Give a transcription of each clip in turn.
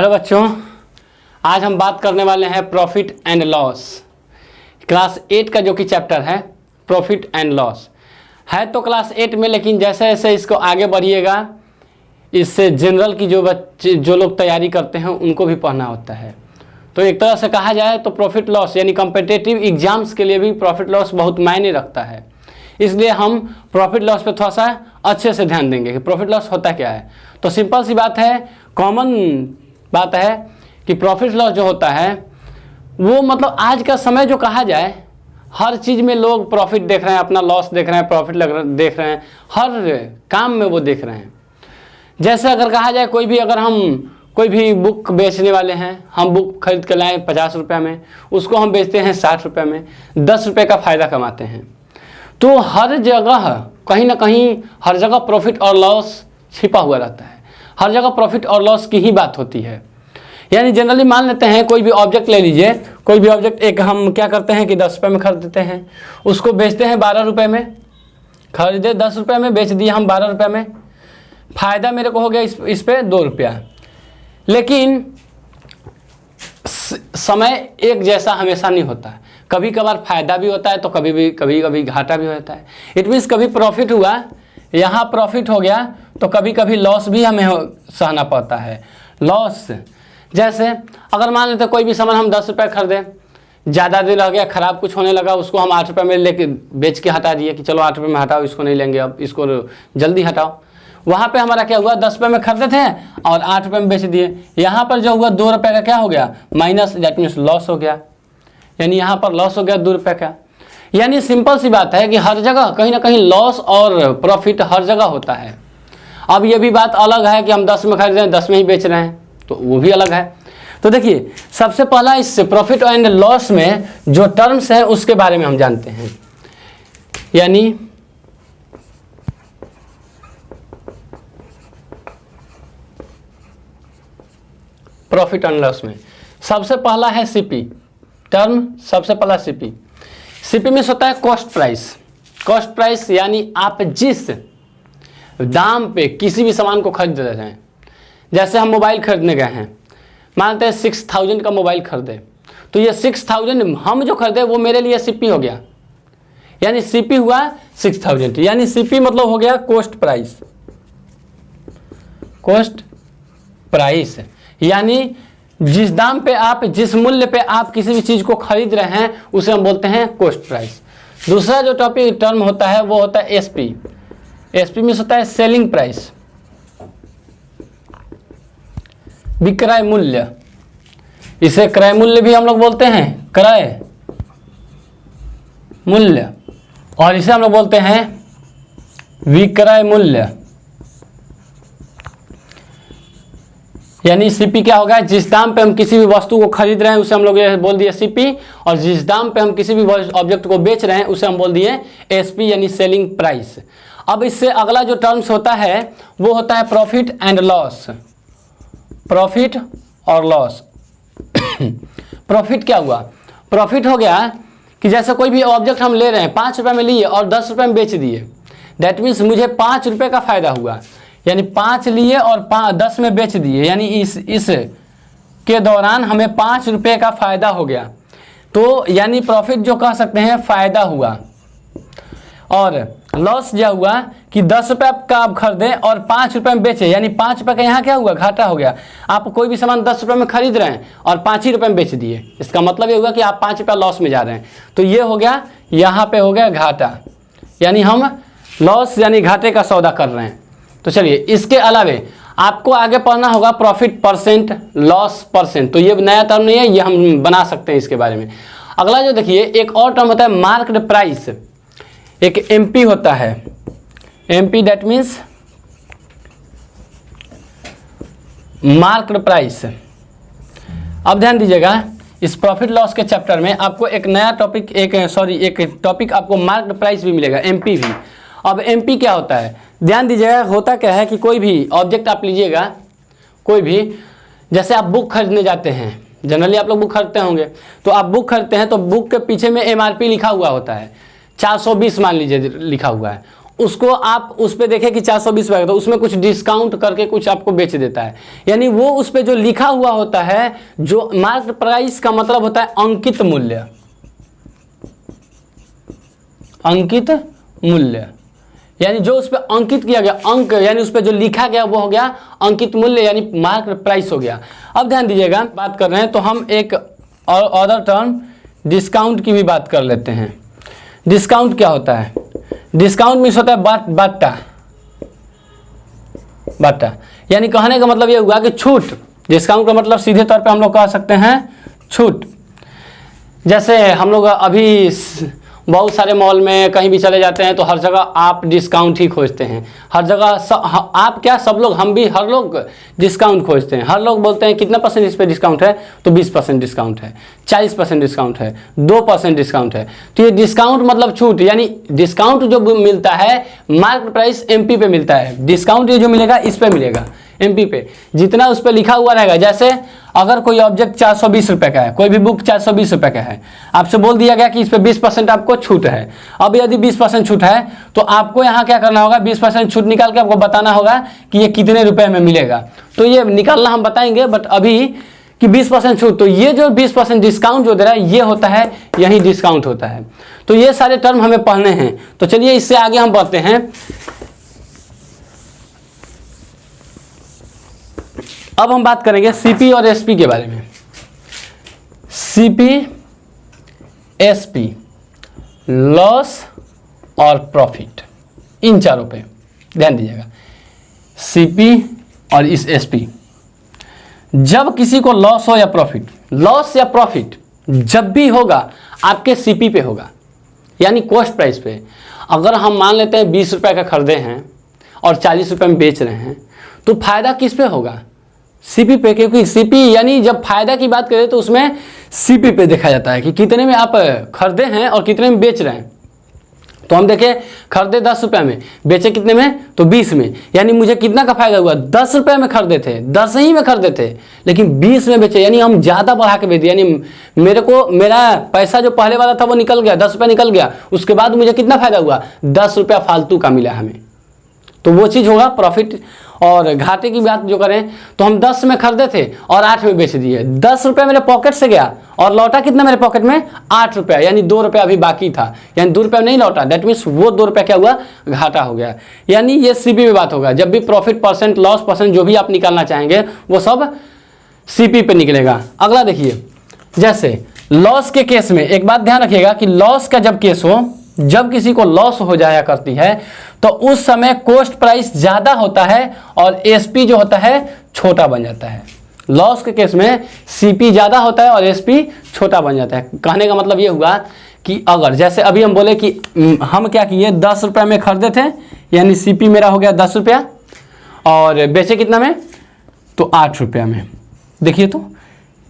Hello बच्चों, आज हम बात करने वाले हैं प्रॉफिट एंड लॉस। क्लास 8 का जो कि चैप्टर है प्रॉफिट एंड लॉस है तो क्लास 8 में, लेकिन जैसे जैसे इसको आगे बढ़िएगा इससे जनरल की जो लोग तैयारी करते हैं उनको भी पढ़ना होता है। तो एक तरह से कहा जाए तो प्रॉफिट लॉस यानी कॉम्पिटिटिव एग्जाम्स के लिए भी प्रॉफिट लॉस बहुत मायने रखता है। इसलिए हम प्रॉफिट लॉस पे थोड़ा सा अच्छे से ध्यान देंगे कि प्रॉफिट लॉस होता क्या है। तो सिंपल सी बात है, कॉमन बात है कि प्रॉफिट लॉस जो होता है वो मतलब आज का समय जो कहा जाए हर चीज़ में लोग प्रॉफिट देख रहे हैं, अपना लॉस देख रहे हैं, प्रॉफिट देख रहे हैं, हर काम में वो देख रहे हैं। जैसे अगर कहा जाए कोई भी बुक बेचने वाले हैं, हम बुक खरीद कर लाएँ 50 रुपये में, उसको हम बेचते हैं 60 रुपये में, 10 रुपये का फ़ायदा कमाते हैं। तो हर जगह कहीं ना कहीं हर जगह प्रॉफिट और लॉस छिपा हुआ रहता है, हर जगह प्रॉफिट और लॉस की ही बात होती है। यानी जनरली मान लेते हैं कोई भी ऑब्जेक्ट ले लीजिए, कोई भी ऑब्जेक्ट एक हम क्या करते हैं कि 10 रुपये में खरीदते हैं, उसको बेचते हैं 12 रुपये में। खरीदे 10 रुपये में, बेच दिए हम 12 रुपये में, फ़ायदा मेरे को हो गया इस पे 2 रुपया। लेकिन समय एक जैसा हमेशा नहीं होता है, कभी कभार फ़ायदा भी होता है तो कभी कभी घाटा भी होता है। इट मीन्स कभी प्रॉफिट हुआ, यहाँ प्रॉफिट हो गया तो कभी कभी लॉस भी हमें सहना पड़ता है। लॉस जैसे अगर मान लेते कोई भी सामान हम 10 रुपये खरीदे, ज़्यादा दिन रह गया, ख़राब कुछ होने लगा, उसको हम 8 रुपये में लेके बेच के हटा दिए कि चलो 8 रुपये में हटाओ, इसको नहीं लेंगे, अब इसको जल्दी हटाओ। वहाँ पे हमारा क्या हुआ, 10 रुपये में खरीदे थे और 8 रुपये में बेच दिए। यहाँ पर जो हुआ 2 रुपये का क्या हो गया, माइनस, दैट मीन्स लॉस हो गया। यानी यहाँ पर लॉस हो गया 2 रुपये का। यानी सिंपल सी बात है कि हर जगह कहीं ना कहीं लॉस और प्रॉफिट हर जगह होता है। अब ये भी बात अलग है कि हम 10 में खरीद रहे हैं 10 में ही बेच रहे हैं, तो वो भी अलग है। तो देखिए, सबसे पहला इस प्रॉफिट एंड लॉस में जो टर्म्स है उसके बारे में हम जानते हैं। यानी प्रॉफिट एंड लॉस में सबसे पहला है सीपी टर्म। सबसे पहला सीपी में होता है कॉस्ट प्राइस। कॉस्ट प्राइस यानी आप जिस दाम पे किसी भी सामान को खरीद रहे हैं, जैसे हम मोबाइल खरीदने गए हैं, मानते हैं 6000 का मोबाइल खरीदे, तो ये 6000 हम जो खरीदे वो मेरे लिए सीपी हो गया। यानी सीपी हुआ 6000, यानी सीपी मतलब हो गया कॉस्ट प्राइस। कॉस्ट प्राइस यानी जिस दाम पे आप, जिस मूल्य पे आप किसी भी चीज़ को खरीद रहे हैं उसे हम बोलते हैं कॉस्ट प्राइस। दूसरा जो टर्म होता है वो होता है एसपी। एसपी में होता है सेलिंग प्राइस, विक्रय मूल्य। इसे क्रय मूल्य भी हम लोग बोलते हैं, क्रय मूल्य, और इसे हम लोग बोलते हैं विक्रय मूल्य। यानी सीपी क्या होगा, जिस दाम पे हम किसी भी वस्तु को खरीद रहे हैं उसे हम लोग बोल दिए सीपी, और जिस दाम पे हम किसी भी ऑब्जेक्ट को बेच रहे हैं उसे हम बोल दिए एसपी यानी सेलिंग प्राइस। अब इससे अगला जो टर्म्स होता है वो होता है प्रॉफिट एंड लॉस। प्रॉफिट और लॉस प्रॉफिट क्या हुआ, प्रॉफिट हो गया कि जैसे कोई भी ऑब्जेक्ट हम ले रहे हैं 5 रुपये में लिए और 10 रुपये में बेच दिए, दैट मीन्स मुझे 5 रुपये का फ़ायदा हुआ। यानी 5 लिए और 10 में बेच दिए, यानी इस के दौरान हमें 5 रुपये का फ़ायदा हो गया। तो यानी प्रॉफिट जो कह सकते हैं फ़ायदा हुआ। और लॉस क्या हुआ कि 10 रुपये का आप खरीदे और 5 रुपये में बेचे, यानी 5 रुपये का यहाँ क्या हुआ, घाटा हो गया। आप कोई भी सामान 10 रुपये में खरीद रहे हैं और 5 ही रुपये में बेच दिए, इसका मतलब ये हुआ कि आप 5 रुपये लॉस में जा रहे हैं। तो ये हो गया, यहाँ पे हो गया घाटा, यानी हम लॉस यानी घाटे का सौदा कर रहे हैं। तो चलिए, इसके अलावे आपको आगे पढ़ना होगा प्रॉफिट परसेंट, लॉस परसेंट। तो ये नया टर्म नहीं है, ये हम बना सकते हैं इसके बारे में। अगला जो देखिए, एक और टर्म होता है मार्केट प्राइस। एक एमपी होता है, MP that means market price. अब ध्यान दीजिएगा, इस प्रॉफिट लॉस के चैप्टर में आपको एक नया टॉपिक, एक टॉपिक आपको मार्केट प्राइस भी मिलेगा, एमपी भी। अब एमपी क्या होता है, ध्यान दीजिएगा, होता क्या है कि कोई भी ऑब्जेक्ट आप लीजिएगा, कोई भी, जैसे आप बुक खरीदने जाते हैं, जनरली आप लोग बुक खरीदते होंगे, तो आप बुक खरीदते हैं तो बुक के पीछे में एमआरपी लिखा हुआ होता है, 420 मान लीजिए लिखा हुआ है, उसको आप उस पर देखें कि 420 रुपये, तो उसमें कुछ डिस्काउंट करके कुछ आपको बेच देता है। यानी वो उस पर जो लिखा हुआ होता है, जो मार्केट प्राइस का मतलब होता है अंकित मूल्य, अंकित मूल्य, यानी जो उस पर अंकित किया गया अंक, यानी उस पर जो लिखा गया वो हो गया अंकित मूल्य, यानी मार्केट प्राइस हो गया। अब ध्यान दीजिएगा, बात कर रहे हैं तो हम एक और अदर टर्म डिस्काउंट की भी बात कर लेते हैं। डिस्काउंट क्या होता है? डिस्काउंट मीन्स होता है बाटा, बाटा, यानी कहने का मतलब ये हुआ कि छूट। डिस्काउंट का मतलब सीधे तौर पे हम लोग कह सकते हैं छूट। जैसे हम लोग अभी बहुत सारे मॉल में कहीं भी चले जाते हैं तो हर जगह आप डिस्काउंट ही खोजते हैं। हर जगह आप क्या, सब लोग, हम भी, हर लोग डिस्काउंट खोजते हैं। हर लोग बोलते हैं कितना परसेंट इस पर डिस्काउंट है, तो 20% डिस्काउंट है, 40% डिस्काउंट है, 2% डिस्काउंट है। तो ये डिस्काउंट मतलब छूट, यानी डिस्काउंट जो मिलता है मार्केट प्राइस एमपी पे मिलता है। डिस्काउंट ये जो मिलेगा इस पे मिलेगा एमपी पे, जितना उस पर लिखा हुआ रहेगा। जैसे अगर कोई ऑब्जेक्ट 420 रुपये का है, कोई भी बुक 420 रुपये का है, आपसे बोल दिया गया कि इस पर 20% आपको छूट है। अब यदि 20% छूट है तो आपको यहाँ क्या करना होगा, 20% छूट निकाल के आपको बताना होगा कि ये कितने रुपए में मिलेगा। तो ये निकालना हम बताएंगे, बट अभी कि 20% छूट, तो ये जो 20% डिस्काउंट जो दे रहा है ये होता है, यही डिस्काउंट होता है। तो ये सारे टर्म हमें पढ़ने हैं। तो चलिए इससे आगे हम बढ़ते हैं। अब हम बात करेंगे सीपी और एसपी के बारे में। सीपी, एसपी, लॉस और प्रॉफिट, इन चारों पे ध्यान दीजिएगा। सीपी और इस एसपी, जब किसी को लॉस हो या प्रॉफिट, लॉस या प्रॉफिट जब भी होगा आपके सीपी पे होगा, यानी कॉस्ट प्राइस पे। अगर हम मान लेते हैं 20 रुपये का खरीदे हैं और 40 रुपये में बेच रहे हैं, तो फायदा किस पे होगा? सीपी पे, क्योंकि सीपी यानी जब फायदा की बात करें तो उसमें सीपी पे देखा जाता है कि कितने में आप खरीदे हैं और कितने में बेच रहे हैं। तो हम देखें, खरीदे 10 रुपये में, बेचे कितने में, तो 20 में, यानी मुझे कितना का फायदा हुआ? 10 रुपये में खरीदे थे, 10 ही में खरीदे थे, लेकिन 20 में बेचे, यानी हम ज़्यादा बढ़ा के बेच दिए। यानी मेरा पैसा जो पहले वाला था वो निकल गया, 10 रुपये निकल गया, उसके बाद मुझे कितना फायदा हुआ? 10 रुपया फालतू का मिला हमें। तो वो चीज़ होगा प्रॉफिट। और घाटे की बात जो करें तो हम 10 में खरीदे थे और 8 में बेच दिए। 10 रुपये मेरे पॉकेट से गया और लौटा कितना मेरे पॉकेट में? 8 रुपया, यानी 2 रुपया अभी बाकी था, यानी 2 रुपया नहीं लौटा। दैट मीन्स वो 2 रुपया क्या हुआ? घाटा हो गया। यानी ये सीपी में बात होगा। जब भी प्रॉफिट परसेंट, लॉस परसेंट जो भी आप निकालना चाहेंगे वो सब सीपी पे निकलेगा। अगला देखिए, जैसे लॉस के केस में एक बात ध्यान रखिएगा कि लॉस का जब केस हो, जब किसी को लॉस हो जाया करती है तो उस समय कॉस्ट प्राइस ज़्यादा होता है और एसपी जो होता है छोटा बन जाता है। लॉस के केस में सीपी ज़्यादा होता है और एसपी छोटा बन जाता है। कहने का मतलब ये हुआ कि अगर जैसे अभी हम बोले कि हम क्या किए, 10 रुपये में खरीदे थे, यानी सीपी मेरा हो गया 10 रुपया, और बेचे कितना में? तो 8 रुपया में। देखिए तो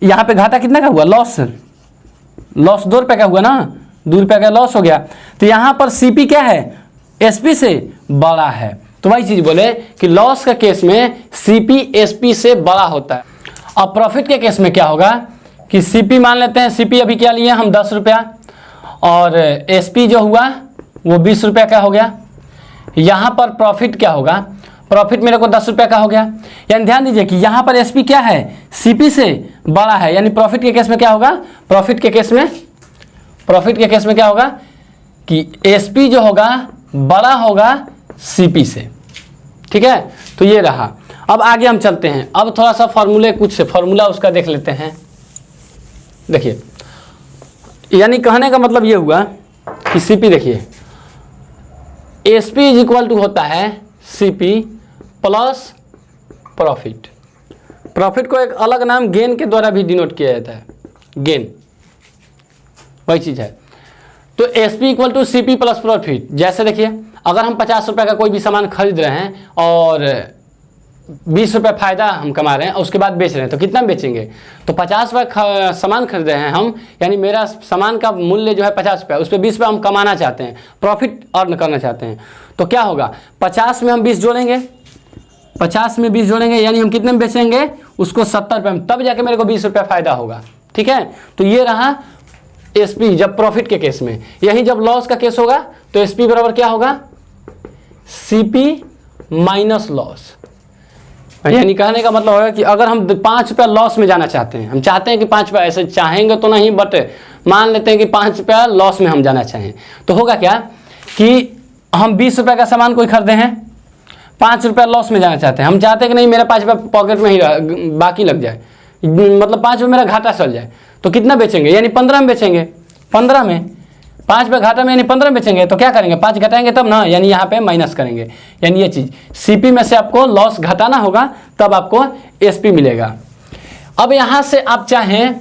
यहाँ पे घाटा कितना का हुआ? लॉस 2 रुपये का हुआ ना, 2 रुपये का लॉस हो गया। तो यहाँ पर सीपी क्या है? एसपी से बड़ा है। तो वही चीज़ बोले कि लॉस के केस में सीपी एसपी से बड़ा होता है। अब प्रॉफिट के केस में क्या होगा कि सीपी मान लेते हैं, सीपी अभी क्या लिए हम 10 रुपया, और एसपी जो हुआ वो 20 रुपये का हो गया। यहाँ पर प्रॉफिट क्या होगा? प्रॉफिट मेरे को 10 रुपये का हो गया। यानी ध्यान दीजिए कि यहाँ पर एसपी क्या है? सीपी से बड़ा है। यानी प्रॉफिट के केस में क्या होगा? प्रॉफिट के केस में क्या होगा कि एसपी जो होगा बड़ा होगा सीपी से। ठीक है, तो ये रहा। अब आगे हम चलते हैं। अब थोड़ा सा फॉर्मूला उसका देख लेते हैं। देखिए, यानी कहने का मतलब ये हुआ कि सीपी, देखिए एसपी इज इक्वल टू होता है सीपी प्लस प्रॉफिट। प्रॉफिट को एक अलग नाम गेन के द्वारा भी डिनोट किया जाता है, गेन, वही चीज़ है। तो SP equal to CP plus profit. जैसे देखिए, अगर हम 50 रुपये का कोई भी सामान खरीद रहे हैं और 20 रुपये फायदा हम कमा रहे हैं और उसके बाद बेच रहे हैं, तो कितना बेचेंगे? तो 50 रुपये सामान खरीद रहे हैं हम, यानी मेरा सामान का मूल्य जो है 50 रुपये, उस पर 20 रुपये हम कमाना चाहते हैं, प्रॉफिट अर्न करना चाहते हैं। तो क्या होगा? 50 में हम 20 जोड़ेंगे, 50 में 20 जोड़ेंगे, यानी हम कितने में बेचेंगे? उसको 70 रुपये में, तब जाके मेरे को 20 रुपये फायदा होगा। ठीक है, तो ये रहा एसपी जब प्रॉफिट के केस में। यही जब लॉस का केस होगा तो एसपी बराबर क्या होगा? CP minus loss. यानी कहने का मतलब होगा कि अगर हम 5 रुपया लॉस में जाना चाहते हैं, हम चाहते हैं कि 5 रुपया, ऐसे चाहेंगे तो नहीं बट मान लेते हैं कि 5 रुपया लॉस में हम जाना चाहें, तो होगा क्या कि हम 20 रुपये का सामान कोई खरीदे हैं, 5 रुपया लॉस में जाना चाहते हैं, हम चाहते हैं कि नहीं मेरा 5 रुपया पॉकेट में ही बाकी लग जाए, मतलब 5 रुपये मेरा घाटा चल जाए, तो कितना बेचेंगे, यानी 15 में बेचेंगे, 15 में 5 रुपये घाटा में यानी 15 में बेचेंगे, तो क्या करेंगे 5 घटाएंगे तब ना, यानी यहाँ पे माइनस करेंगे, यानी ये चीज़ सीपी में से आपको लॉस घटाना होगा तब आपको एसपी मिलेगा। अब यहाँ से आप चाहें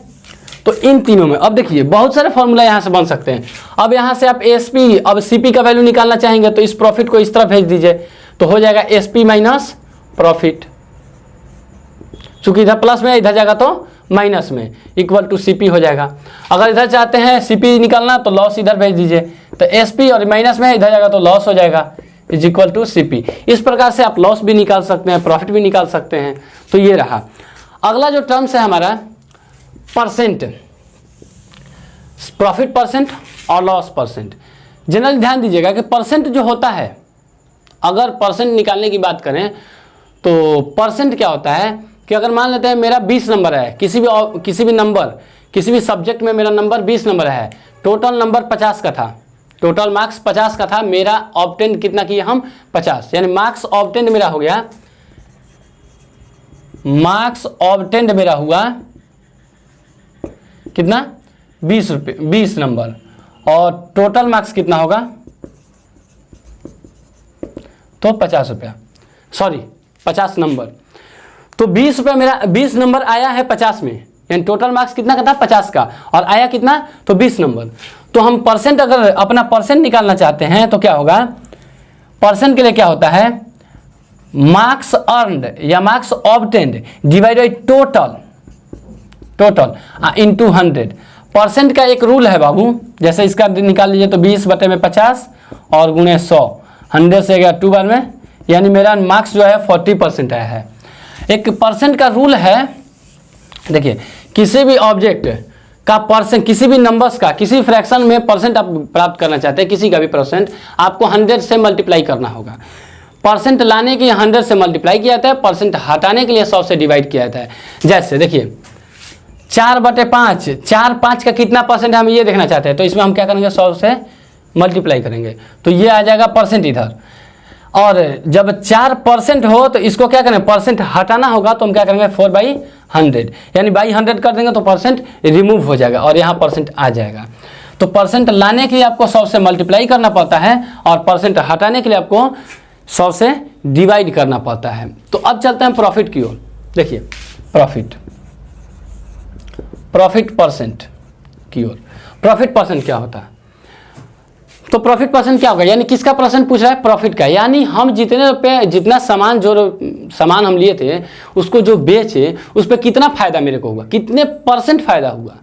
तो इन तीनों में, अब देखिए बहुत सारे फॉर्मूला यहाँ से बन सकते हैं। अब यहाँ से आप एसपी, अब सीपी का वैल्यू निकालना चाहेंगे तो इस प्रॉफिट को इस तरफ भेज दीजिए, तो हो जाएगा एसपी माइनस प्रॉफिट, चूंकि इधर प्लस में इधर जाएगा तो माइनस में, इक्वल टू सीपी हो जाएगा। अगर इधर चाहते हैं सीपी निकालना तो लॉस इधर भेज दीजिए, तो एसपी और माइनस में इधर जाएगा तो लॉस हो जाएगा, इज इक्वल टू सीपी। इस प्रकार से आप लॉस भी निकाल सकते हैं, प्रॉफिट भी निकाल सकते हैं। तो ये रहा। अगला जो टर्म्स है हमारा परसेंट, प्रॉफिट परसेंट और लॉस परसेंट। जनरली ध्यान दीजिएगा कि परसेंट जो होता है, अगर परसेंट निकालने की बात करें तो परसेंट क्या होता है कि अगर मान लेते हैं मेरा 20 नंबर है, किसी भी नंबर, किसी भी सब्जेक्ट में मेरा नंबर 20 नंबर है, टोटल नंबर 50 का था, टोटल मार्क्स 50 का था, मेरा ऑब्टेन कितना किया हम 50, यानी मार्क्स ऑब्टेन मेरा हो गया, मार्क्स ऑब्टेन मेरा हुआ कितना 20 नंबर, और टोटल मार्क्स कितना होगा तो 50 रुपया, सॉरी 50 नंबर। तो 20 रुपया मेरा 20 नंबर आया है 50 में, यानी टोटल मार्क्स कितना का था 50 का, और आया कितना तो 20 नंबर। तो हम परसेंट, अगर अपना परसेंट निकालना चाहते हैं तो क्या होगा, परसेंट के लिए क्या होता है मार्क्स अर्नड या marks obtained divide by total into 100। Percent का एक रूल है बाबू, जैसे इसका निकाल लीजिए तो 20 बटे में 50 और गुणे 100, 100 से गया 2 बार में, यानी मेरा मार्क्स जो है 40% आया है। एक परसेंट का रूल है, देखिए किसी भी ऑब्जेक्ट का परसेंट, किसी भी नंबर्स का किसी फ्रैक्शन में परसेंट आप प्राप्त करना चाहते हैं, किसी का भी परसेंट, आपको 100 से मल्टीप्लाई करना होगा। परसेंट लाने के लिए 100 से मल्टीप्लाई किया जाता है, परसेंट हटाने के लिए 100 से डिवाइड किया जाता है। जैसे देखिए 4 बटे 5, 4 5 का कितना परसेंट हम ये देखना चाहते हैं, तो इसमें हम क्या करेंगे 100 से मल्टीप्लाई करेंगे, तो ये आ जाएगा परसेंट इधर। और जब 4% हो तो इसको क्या करें, परसेंट हटाना होगा, तो हम क्या करेंगे 4/100, यानी बाई 100 कर देंगे तो परसेंट रिमूव हो जाएगा और यहाँ परसेंट आ जाएगा। तो परसेंट लाने के लिए आपको 100 से मल्टीप्लाई करना पड़ता है, और परसेंट हटाने के लिए आपको 100 से डिवाइड करना पड़ता है। तो अब चलते हैं प्रॉफिट की ओर। देखिए प्रॉफिट परसेंट की ओर। प्रॉफिट परसेंट क्या होता है, तो प्रॉफिट परसेंट क्या होगा, यानी किसका परसेंट पूछ रहा है, प्रॉफिट का, यानी हम जितने रुपये, जितना सामान हम लिए थे उसको जो बेचे उस पर कितना फायदा मेरे को हुआ, कितने परसेंट फायदा हुआ।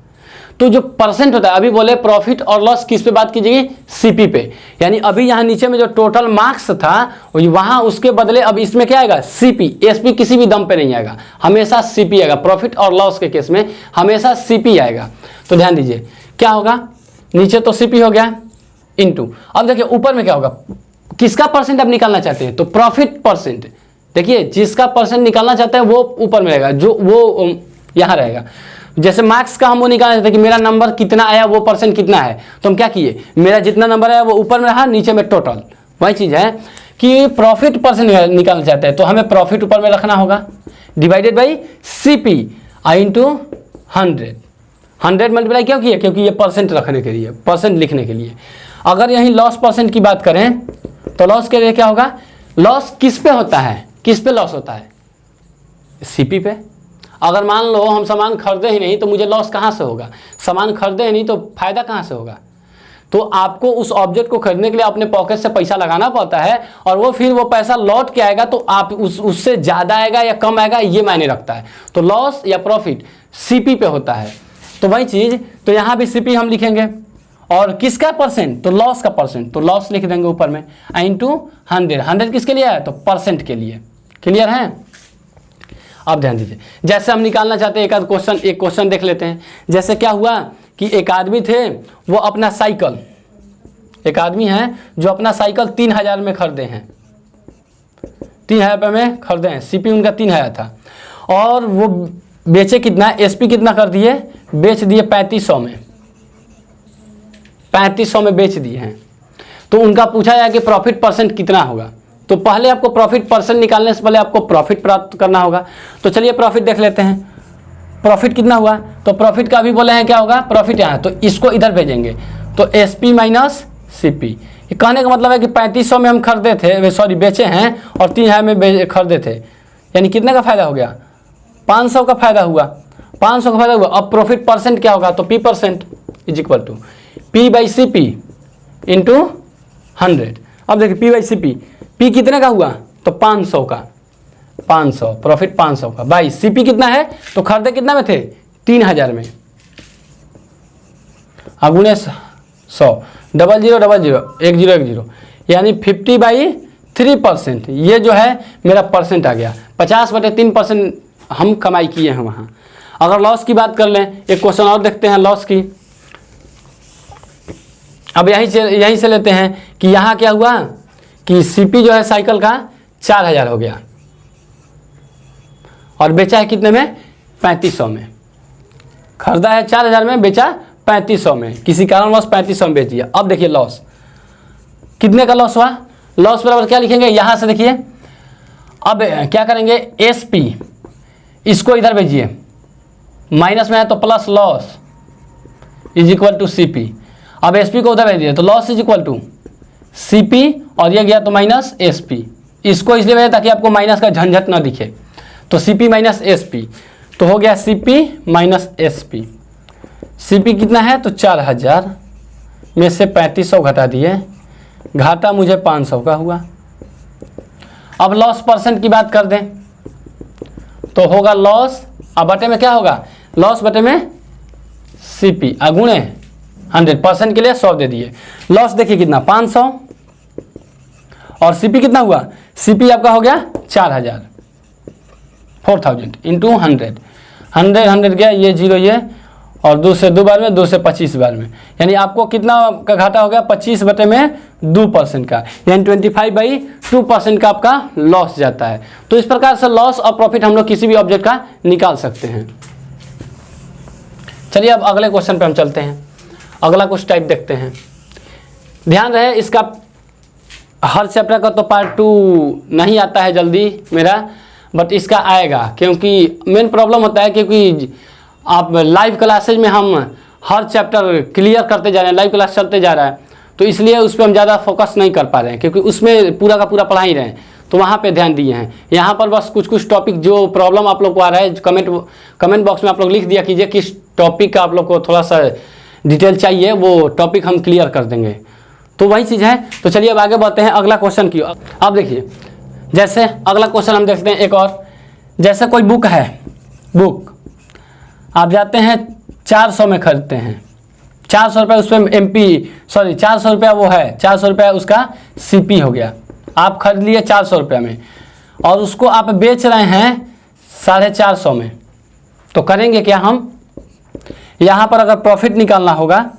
तो जो परसेंट होता है, अभी बोले प्रॉफिट और लॉस किस पे बात कीजिएगी, सीपी पे, यानी अभी यहाँ नीचे में जो टोटल मार्क्स था वहाँ उसके बदले अब इसमें क्या आएगा सीपी, एसपी किसी भी दम पे नहीं आएगा, हमेशा सीपी आएगा। प्रॉफिट और लॉस के केस में हमेशा सीपी आएगा। तो ध्यान दीजिए क्या होगा, नीचे तो सीपी हो गया इनटू, अब देखिए ऊपर में क्या होगा, किसका परसेंट आप निकालना चाहते हैं, तो प्रॉफिट परसेंट। देखिए जिसका परसेंट निकालना चाहते हैं वो ऊपर में रहेगा, जो वो यहाँ रहेगा। जैसे मार्क्स का हम वो निकालना चाहते हैं कि मेरा नंबर कितना आया, वो परसेंट कितना है, तो हम क्या किए, मेरा जितना नंबर आया वो ऊपर में रहा, नीचे में टोटल। वही चीज़ है कि प्रॉफिट परसेंट निकालना चाहते हैं तो हमें प्रॉफिट ऊपर में रखना होगा, divided by CP into 100 multiply क्यों किया, क्योंकि ये परसेंट रखने के लिए, परसेंट लिखने के लिए। अगर यहीं लॉस परसेंट की बात करें तो लॉस के लिए क्या होगा, लॉस किस पे होता है, किस पे लॉस होता है, सीपी पे। अगर मान लो हम सामान खरीदे ही नहीं तो मुझे लॉस कहाँ से होगा, सामान खरीदे ही नहीं तो फायदा कहाँ से होगा। तो आपको उस ऑब्जेक्ट को खरीदने के लिए अपने पॉकेट से पैसा लगाना पड़ता है, और वो फिर वो पैसा लौट के आएगा तो आप उससे ज़्यादा आएगा या कम आएगा ये मायने रखता है। तो लॉस या प्रॉफिट सीपी पे होता है। तो वही चीज़, तो यहाँ भी सीपी हम लिखेंगे, और किसका परसेंट, तो लॉस का परसेंट, तो लॉस लिख देंगे ऊपर में इंटू 100 किसके लिए है, तो परसेंट के लिए। क्लियर है। अब ध्यान दीजिए, जैसे हम निकालना चाहते हैं एक क्वेश्चन देख लेते हैं। जैसे क्या हुआ कि एक आदमी थे, वो अपना साइकिल, एक आदमी है जो अपना साइकिल 3000 में खरीदे हैं, 3,000 रुपये में खरीदे हैं, सीपी उनका 3,000 था और वो बेचे कितना, एसपी कितना कर दिए, बेच दिए 3500 में, 3500 में बेच दिए हैं। तो उनका पूछा जाए कि प्रॉफिट परसेंट कितना होगा, तो पहले आपको प्रॉफिट परसेंट निकालने से पहले आपको प्रॉफिट प्राप्त करना होगा। तो चलिए प्रॉफिट देख लेते हैं, प्रॉफिट कितना हुआ, तो प्रॉफिट का अभी बोले हैं क्या होगा, प्रॉफिट यहाँ, तो इसको इधर भेजेंगे, तो एसपी माइनस सीपी। कहने का मतलब है कि 3500 में हम खरीदे थे, सॉरी बेचे हैं, और 3,000 में खरीदे थे, यानी कितने का फायदा हो गया, 500 का फायदा हुआ, 500 का फायदा हुआ। अब प्रॉफिट परसेंट क्या होगा, तो P percent is equal to P by C P into 100। अब देखिए P by C P, P कितने का हुआ, तो 500 का, 500 प्रॉफिट 500 का, बाई सी पी कितना है, तो खरीदे कितना में थे, 3,000 में, अगुणे 100, 00 00 10 10, यानी 50/3%। ये जो है मेरा परसेंट आ गया, 50/3% हम कमाई किए हैं वहाँ। अगर लॉस की बात कर लें, एक क्वेश्चन और देखते हैं लॉस की। अब यहीं से लेते हैं कि यहाँ क्या हुआ कि सीपी जो है साइकिल का 4,000 हो गया और बेचा है कितने में, 3500 में। खरीदा है 4,000 में, बेचा 3500 में, किसी कारणवश 3500 में बेच दिया। अब देखिए लॉस कितने का लॉस हुआ, लॉस बराबर क्या लिखेंगे, यहाँ से देखिए, अब क्या करेंगे, एस पी इसको इधर भेजिए, माइनस में है तो plus loss is equal to C P. अब एस पी को उधर भेजिए तो loss is equal to C P, और ये गया तो माइनस एस पी। इसको इसलिए भेजा ताकि आपको माइनस का झंझट ना दिखे, तो C P minus S P, तो हो गया C P minus S P. C P कितना है, तो 4,000 में से 3500 घटा दिए, घाटा मुझे 500 का हुआ। अब लॉस परसेंट की बात कर दें तो होगा लॉस, अब बटे में क्या होगा, लॉस बटे में सी पी अगुणे 100% के लिए 100 दे दिए। लॉस देखिए कितना 500 और सीपी कितना हुआ, सीपी आपका हो गया 4,000, 4,000 इंटू 100, 100 गया, ये 0 ये, और 2 से 2 बार में, 2 से 25 बार में, यानी आपको कितना का घाटा हो गया, 25/2% का, यानी 25/2% का आपका लॉस जाता है। तो इस प्रकार से लॉस और प्रॉफिट हम लोग किसी भी ऑब्जेक्ट का निकाल सकते हैं। चलिए अब अगले क्वेश्चन पे हम चलते हैं, अगला कुछ टाइप देखते हैं। ध्यान रहे इसका हर चैप्टर का तो पार्ट 2 नहीं आता है जल्दी मेरा, बट इसका आएगा, क्योंकि मेन प्रॉब्लम होता है क्योंकि आप लाइव क्लासेज में हम हर चैप्टर क्लियर करते जा रहे हैं, लाइव क्लास चलते जा रहा है, तो इसलिए उस पर हम ज़्यादा फोकस नहीं कर पा रहे हैं, क्योंकि उसमें पूरा का पूरा पढ़ा ही रहे हैं, तो वहाँ पे ध्यान दिए हैं। यहाँ पर बस कुछ कुछ टॉपिक जो प्रॉब्लम आप लोग को आ रहा है, कमेंट बॉक्स में आप लोग लिख दिया कीजिए किस टॉपिक का आप लोग को थोड़ा सा डिटेल चाहिए, वो टॉपिक हम क्लियर कर देंगे, तो वही चीज़ है। तो चलिए अब आगे बढ़ते हैं अगला क्वेश्चन की। अब देखिए जैसे अगला क्वेश्चन हम देखते हैं एक और, जैसे कोई बुक है, बुक आप जाते हैं 400 में खरीदते हैं, 400 रुपये उस पर सॉरी 400 रुपया वो है, 400 रुपया उसका सीपी हो गया, आप खरीद लिए 400 रुपये में और उसको आप बेच रहे हैं 450 में। तो करेंगे क्या हम, यहाँ पर अगर प्रॉफिट निकालना होगा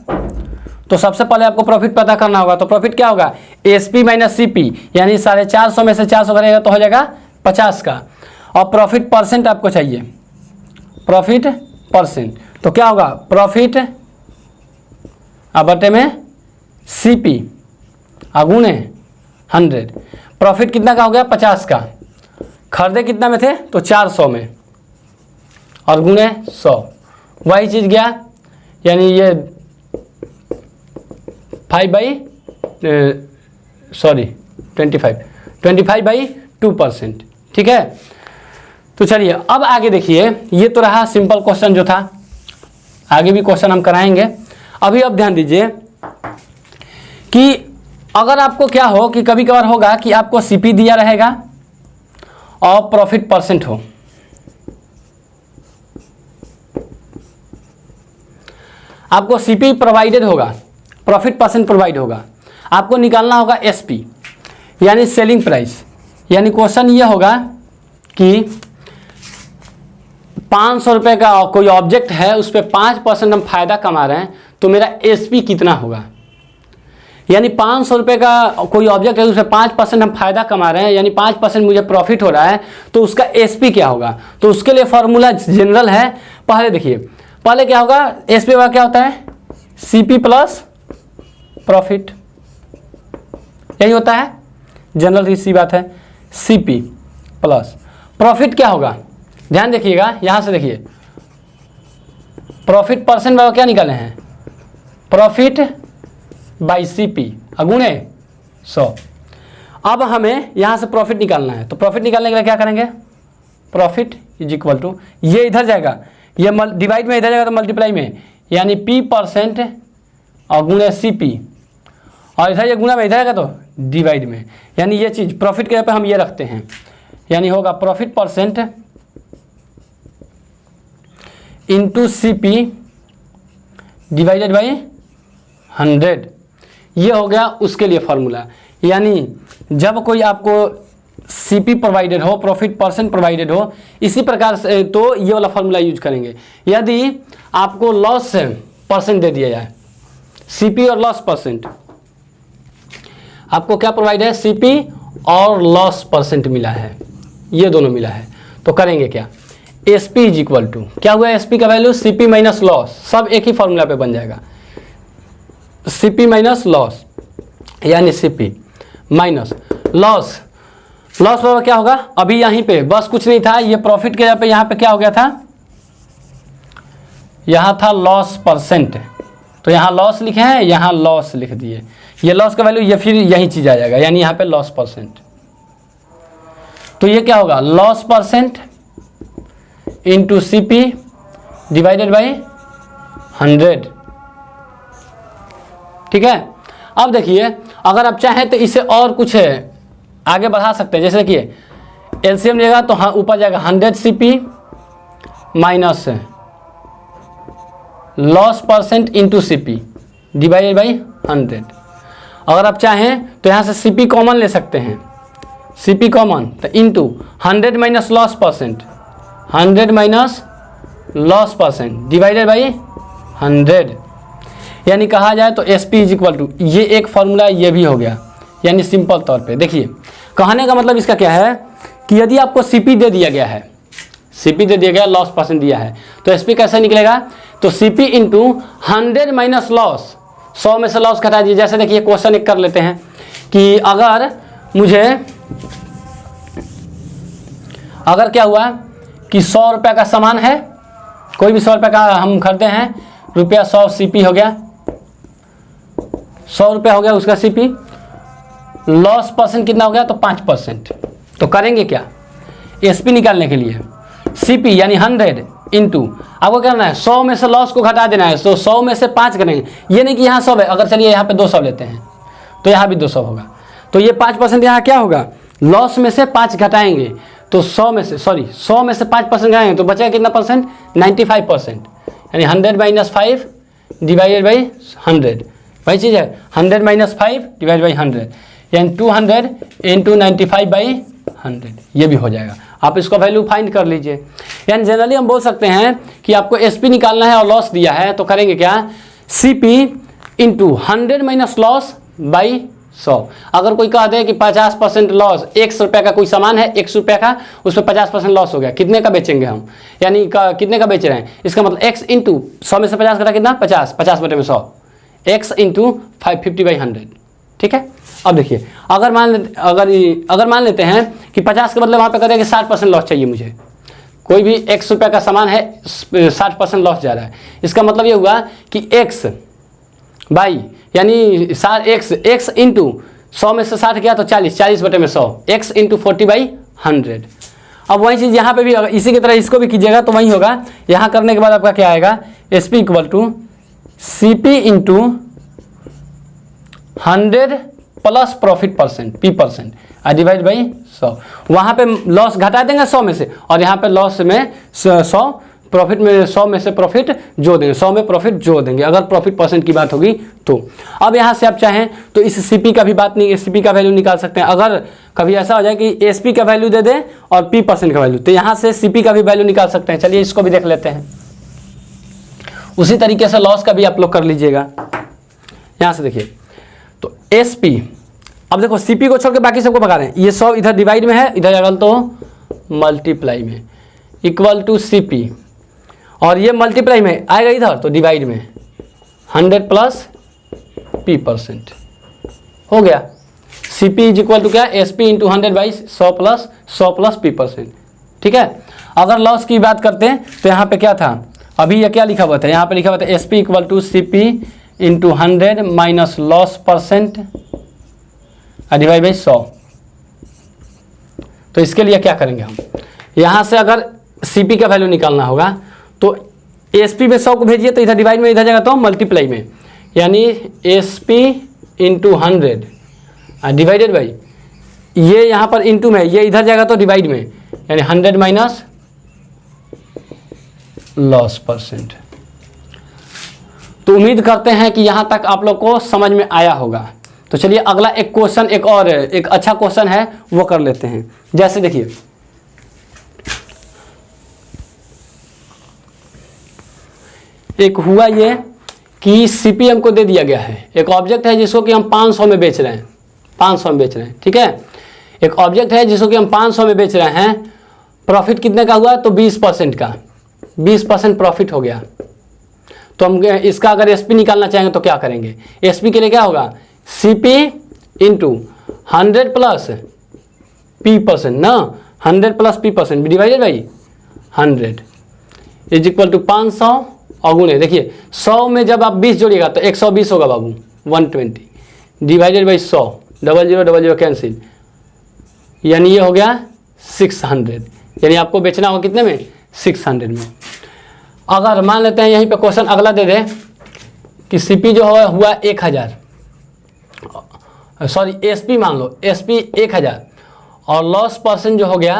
तो सबसे पहले आपको प्रॉफिट पता करना होगा। तो प्रॉफिट क्या होगा, S P minus C P, यानी 450 में से 400 करेगा तो हो जाएगा 50 का, और प्रॉफिट परसेंट आपको चाहिए, प्रॉफिट परसेंट, तो क्या होगा प्रॉफिट बटे में सी पी अगुणे 100। प्रॉफिट कितना का हो गया, 50 का, खरीदे कितना में थे, तो 400 में, और गुणे 100, वही चीज़ गया, यानी ये 25/2%, ठीक है। तो चलिए अब आगे देखिए, ये तो रहा सिंपल क्वेश्चन जो था, आगे भी क्वेश्चन हम कराएंगे। अभी अब ध्यान दीजिए कि अगर आपको क्या हो कि कभी कभार होगा कि आपको सीपी दिया रहेगा और प्रॉफिट परसेंट हो, आपको सीपी प्रोवाइडेड होगा, प्रॉफिट परसेंट प्रोवाइड होगा, आपको निकालना होगा एसपी यानी सेलिंग प्राइस। यानी क्वेश्चन ये होगा कि 500 रुपये का कोई ऑब्जेक्ट है, उस पर 5% हम फायदा कमा रहे हैं, तो मेरा एसपी कितना होगा। यानी 500 रुपये का कोई ऑब्जेक्ट है, उसमें 5% हम फायदा कमा रहे हैं, यानी 5% मुझे प्रॉफिट हो रहा है, तो उसका एसपी क्या होगा? तो उसके लिए फॉर्मूला जनरल है। पहले देखिए, पहले क्या होगा, एसपी का क्या होता है? सीपी प्लस प्रॉफिट, यही होता है जनरल सी बात है। सीपी प्लस प्रॉफिट क्या होगा? ध्यान देखिएगा, यहां से देखिए, प्रॉफिट परसेंट में क्या निकाले हैं? प्रॉफिट बाई सीपी अगुणे 100। अब हमें यहां से प्रॉफिट निकालना है, तो प्रॉफिट निकालने के लिए क्या करेंगे? प्रॉफिट इज इक्वल टू, ये इधर जाएगा, ये डिवाइड में इधर जाएगा तो मल्टीप्लाई में, यानी पी परसेंट और गुणे सीपी, और इधर ये गुणा में इधर आएगा तो डिवाइड में, यानी ये चीज़ प्रॉफिट के पे हम ये रखते हैं, यानी होगा profit percent into CP divided by 100। ये हो गया उसके लिए फार्मूला। यानी जब कोई आपको सीपी प्रोवाइडेड हो, प्रॉफिट परसेंट प्रोवाइडेड हो, इसी प्रकार से तो ये वाला फार्मूला यूज करेंगे। यदि आपको लॉस परसेंट दे दिया जाए, सीपी और लॉस परसेंट, आपको क्या प्रोवाइड है? सीपी और लॉस परसेंट मिला है, ये दोनों मिला है, तो करेंगे क्या? एसपी इज इक्वल टू, क्या हुआ एसपी का वैल्यू? सीपी माइनस लॉस, सब एक ही फॉर्मूला पे बन जाएगा, सीपी माइनस लॉस, यानी सीपी माइनस लॉस। लॉस बाबा क्या होगा? अभी यहीं पे बस कुछ नहीं था, ये प्रॉफिट के जगह पे यहाँ पे क्या हो गया था? यहाँ था लॉस परसेंट, तो यहाँ लॉस लिखे हैं, यहाँ लॉस लिख दिए, ये लॉस का वैल्यू, ये फिर यही चीज आ जाएगा, यानी यहाँ पे लॉस परसेंट। तो ये क्या होगा? Loss percent into CP divided by 100। ठीक है। अब देखिए, अगर आप चाहें तो इसे और कुछ आगे बढ़ा सकते हैं, जैसे देखिए एलसीएम लेगा तो हाँ ऊपर जाएगा 100 CP minus loss percent into CP divided by 100। अगर आप चाहें तो यहाँ से सीपी कॉमन ले सकते हैं, सीपी कॉमन, तो into 100 minus loss percent, 100 minus loss percent divided by 100। यानी कहा जाए तो S P is equal to, ये एक फॉर्मूला ये भी हो गया। यानी सिंपल तौर पे देखिए, कहने का मतलब इसका क्या है कि यदि आपको सीपी दे दिया गया है, सीपी दे दिया गया, लॉस परसेंट दिया है, तो एसपी कैसे निकलेगा? तो सीपी इंटू 100 माइनस लॉस, 100 में से लॉस घटा दीजिए। जैसे देखिए क्वेश्चन एक कर लेते हैं कि अगर क्या हुआ कि 100 रुपये का सामान है, कोई भी 100 रुपये का हम खरीदते हैं, रुपया 100 सीपी हो गया, 100 रुपया हो गया उसका सीपी, लॉस परसेंट कितना हो गया? तो 5%। तो करेंगे क्या एसपी निकालने के लिए? सीपी यानी 100 इंटू, आपको क्या करना है? 100 में से लॉस को घटा देना है, तो 100 में से 5 करेंगे। ये नहीं कि यहाँ 100 है, अगर चलिए यहाँ पे 200 लेते हैं तो यहाँ भी 200 होगा, तो ये 5% यहाँ क्या होगा? लॉस में से 5 घटाएंगे, तो 100 में से 5% घटाएंगे तो बचेगा कितना परसेंट? 95%। यानी 100 माइनस 5 डिवाइडेड बाई 100, वही चीज़ है, 100 माइनस 5 डिवाइड बाई 100, यानी 200 इंटू 95 बाई 100, ये भी हो जाएगा। आप इसको वैल्यू फाइंड कर लीजिए। यानी जनरली हम बोल सकते हैं कि आपको एसपी निकालना है और लॉस दिया है, तो करेंगे क्या? CP into 100 minus loss by 100। अगर कोई कह दे कि 50% लॉस, 100 रुपये का कोई सामान है, 100 रुपये का, उसमें 50% लॉस हो गया, कितने का बेचेंगे हम? यानी कितने का बेच रहे हैं? इसका मतलब x इंटू 100 में से 50 कटा कितना? 50 बटे में 100, x इंटू 50/100। ठीक है। अब देखिए, अगर मान लेते हैं कि 50 के बदले वहाँ पे करें कि 60% लॉस चाहिए मुझे, कोई भी 100 रुपये का सामान है, 60% लॉस जा रहा है, इसका मतलब ये हुआ कि x बाई, यानी x इंटू 100 में से 60 गया तो 40 बटे में 100, x इंटू 40/100। अब वही चीज़ यहाँ पे भी, अगर इसी की तरह इसको भी कीजिएगा तो वही होगा। यहाँ करने के बाद आपका क्या आएगा? S P equal to C P into 100 plus profit percent, P percent, divide by 100। वहाँ पे लॉस घटा देंगे 100 में से, और यहाँ पे लॉस में 100, प्रॉफिट में 100 में से प्रॉफिट जोड़ देंगे, 100 में प्रॉफिट जोड़ देंगे, अगर प्रॉफिट परसेंट की बात होगी तो। अब यहाँ से आप चाहें तो इस सीपी का भी बात नहीं, सीपी का वैल्यू निकाल सकते हैं। अगर कभी ऐसा हो जाए कि एसपी का वैल्यू दे दें और पी परसेंट का वैल्यू, तो यहाँ से सीपी का भी वैल्यू निकाल सकते हैं। चलिए इसको भी देख लेते हैं। उसी तरीके से लॉस का भी आप लोग कर लीजिएगा। यहाँ से देखिए, तो SP, अब देखो CP को छोड़ के बाकी सबको भगा रहे हैं, ये 100 इधर डिवाइड में है, इधर जाएगा तो मल्टीप्लाई में, इक्वल टू CP, और ये मल्टीप्लाई में आएगा इधर तो डिवाइड में 100 प्लस P% हो गया। CP इज इक्वल टू क्या, SP इंटू 100/100 प्लस P%। ठीक है, अगर लॉस की बात करते हैं तो यहाँ पे क्या था, अभी ये क्या लिखा हुआ था, यहाँ पे लिखा हुआ था SP equal to CP into 100 minus loss percent divide by 100। तो इसके लिए क्या करेंगे हम, यहाँ से अगर CP का वैल्यू निकालना होगा तो SP में 100 को भेजिए तो इधर डिवाइड में, इधर जाएगा तो मल्टीप्लाई में, यानी SP इंटू 100 डिवाइडेड बाई, ये यहाँ पर इंटू में, ये इधर जाएगा तो डिवाइड में, यानी 100 माइनस लॉस परसेंट। तो उम्मीद करते हैं कि यहाँ तक आप लोग को समझ में आया होगा। तो चलिए अगला एक क्वेश्चन, एक और एक अच्छा क्वेश्चन है वो कर लेते हैं। जैसे देखिए, एक हुआ ये कि CP हमको दे दिया गया है, एक ऑब्जेक्ट है जिसको कि हम 500 में बेच रहे हैं, 500 में बेच रहे हैं। ठीक है, एक ऑब्जेक्ट है जिसको कि हम 500 में बेच रहे हैं, प्रॉफिट कितने का हुआ, तो 20% का, 20% प्रॉफिट हो गया। तो हम इसका अगर SP निकालना चाहेंगे तो क्या करेंगे, SP के लिए क्या होगा, CP इंटू 100 प्लस P% ना, 100 plus P% divided by 100 is equal to 500 और गुणे, देखिए 100 में जब आप 20 जोड़िएगा तो 120 होगा बाबू, 120 डिवाइडेड बाई 100, 00 कैंसिल, यानी ये हो गया 600, यानी आपको बेचना होगा कितने में, 600 में। अगर मान लेते हैं यहीं पे क्वेश्चन अगला दे दे कि CP जो हुआ 1000, सॉरी SP मान लो, SP 1000 और लॉस परसेंट जो हो गया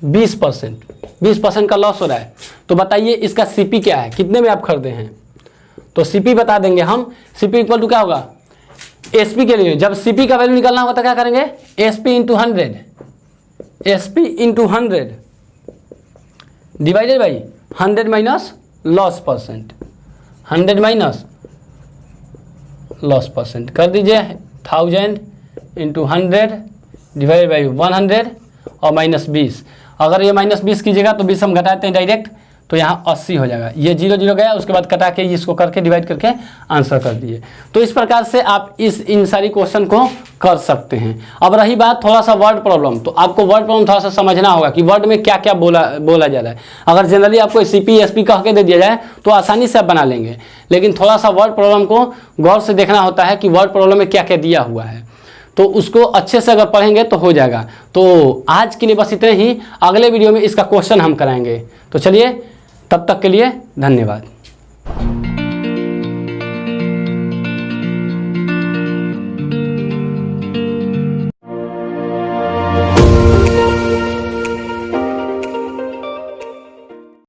20%, 20% का लॉस हो रहा है। तो बताइए इसका CP क्या है, कितने में आप खरीदे हैं। तो CP बता देंगे हम, CP इक्वल टू क्या होगा, SP के लिए जब CP का वैल्यू निकालना होगा तो क्या करेंगे, SP into 100, SP into 100 divided by 100 minus loss percent, 100 minus loss percent कर दीजिए, 1000 इंटू 100 डिवाइड बाई 100 और माइनस 20। अगर ये माइनस 20 कीजिएगा तो 20 हम घटाते हैं डायरेक्ट, तो यहाँ 80 हो जाएगा, ये 0 गया, उसके बाद कटा के इसको करके डिवाइड करके आंसर कर दिए। तो इस प्रकार से आप इन सारी क्वेश्चन को कर सकते हैं। अब रही बात थोड़ा सा वर्ड प्रॉब्लम, तो आपको वर्ड प्रॉब्लम थोड़ा सा समझना होगा कि वर्ड में क्या क्या बोला जा रहा है। अगर जनरली आपको CP SP कह के दे दिया जाए तो आसानी से आप बना लेंगे, लेकिन थोड़ा सा वर्ड प्रॉब्लम को गौर से देखना होता है कि वर्ड प्रॉब्लम में क्या क्या दिया हुआ है, तो उसको अच्छे से अगर पढ़ेंगे तो हो जाएगा। तो आज के लिए बस इतने ही, अगले वीडियो में इसका क्वेश्चन हम कराएंगे। तो चलिए तब तक के लिए धन्यवाद।